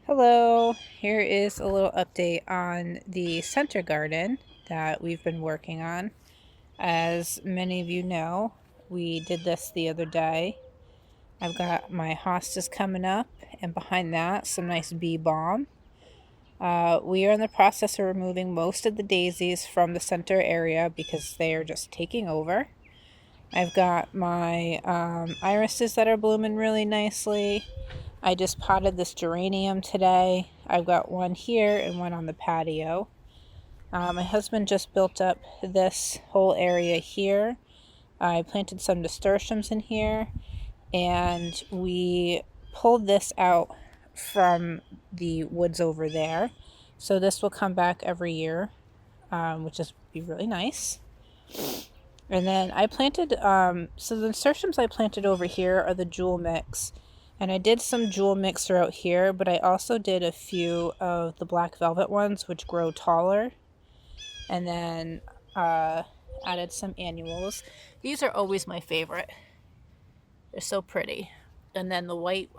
Hello, here is a little update on the center garden that we've been working on. As many of you know, we did this the other day. I've got my hostas coming up, and behind that, some nice bee balm. We are in the process of removing most of the daisies from the center area because they are just taking over. I've got my irises that are blooming really nicely. I just potted this geranium today. I've got one here and one on the patio. My husband just built up this whole area here. I planted some nasturtiums in here, and we pulled this out from the woods over there. So this will come back every year, which is be really nice. And then I planted, so the nasturtiums I planted over here are the jewel mix. And I did some jewel mix throughout here, but I also did a few of the black velvet ones, which grow taller. And then added some annuals. These are always my favorite. They're so pretty. And then the white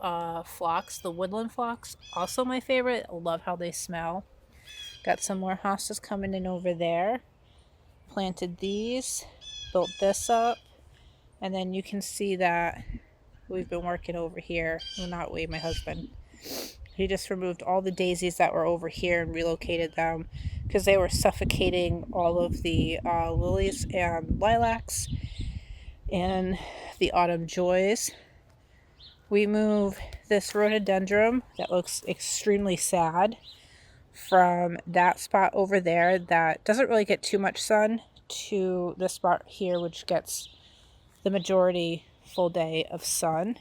phlox, the woodland phlox, also my favorite. I love how they smell. Got some more hostas coming in over there. Planted these, built this up, and then you can see that we've been working over here. Well, not we, my husband. He just removed all the daisies that were over here and relocated them because they were suffocating all of the lilies and lilacs and the autumn joys. We move this rhododendron that looks extremely sad from that spot over there that doesn't really get too much sun to this spot here, which gets the majority full day of sun.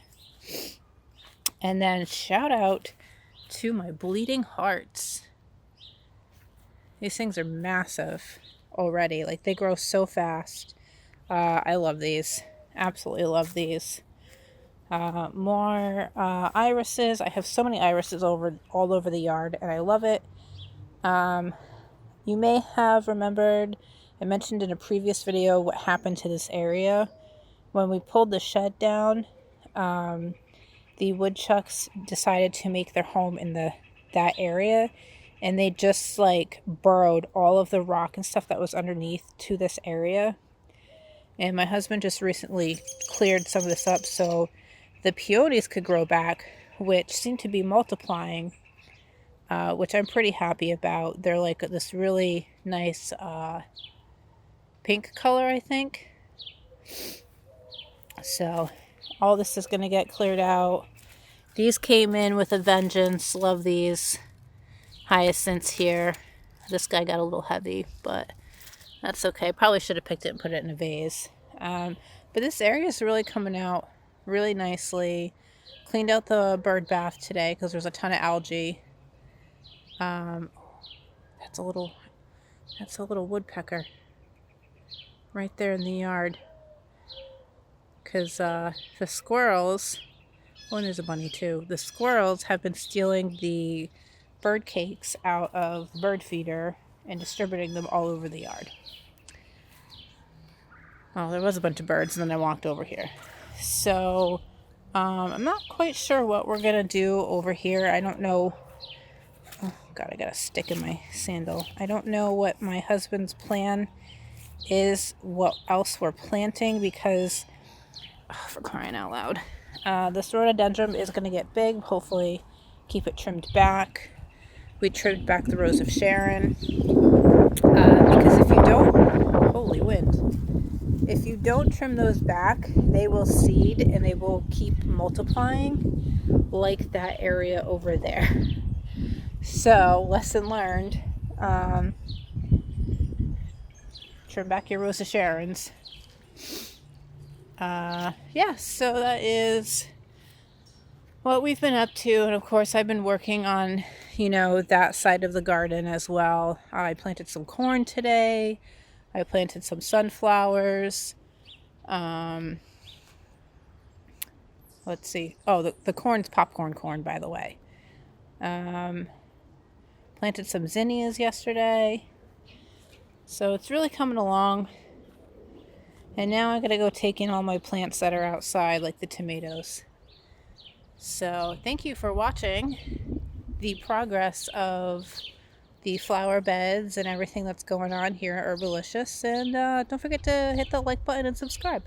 And then shout out to my bleeding hearts. These things are massive already. Like, they grow so fast. I love these. Absolutely love these. More irises. I have so many irises all over the yard, and I love it. You may have remembered, I mentioned in a previous video what happened to this area. When we pulled the shed down, the woodchucks decided to make their home in that area, and they just like burrowed all of the rock and stuff that was underneath to this area. And my husband just recently cleared some of this up so the peonies could grow back, which seem to be multiplying, which I'm pretty happy about. They're like this really nice pink color, I think. So all this is going to get cleared out. These came in with a vengeance. Love these hyacinths here. This guy got a little heavy, but that's okay. Probably should have picked it and put it in a vase. But this area is really coming out really nicely. Cleaned out the bird bath today because there's a ton of algae. That's a little woodpecker right there in the yard. Because the squirrels, oh, and there's a bunny too. The squirrels have been stealing the bird cakes out of the bird feeder and distributing them all over the yard. Oh, there was a bunch of birds, and then I walked over here. So, I'm not quite sure what we're going to do over here. I don't know. Oh, God, I got a stick in my sandal. I don't know what my husband's plan is, what else we're planting, because, oh, for crying out loud. This rhododendron is going to get big. Hopefully keep it trimmed back. We trimmed back the Rose of Sharon. Because if you don't, holy wind, if you don't trim those back, they will seed and they will keep multiplying like that area over there. So, lesson learned. Trim back your Rose of Sharons. Yeah, so that is what we've been up to. And of course, I've been working on, that side of the garden as well. I planted some corn today. I planted some sunflowers. Let's see. Oh, the corn's popcorn corn, by the way. Planted some zinnias yesterday. So it's really coming along. And now I gotta go take in all my plants that are outside, like the tomatoes. So thank you for watching the progress of the flower beds and everything that's going on here at Herbalicious. And don't forget to hit the like button and subscribe.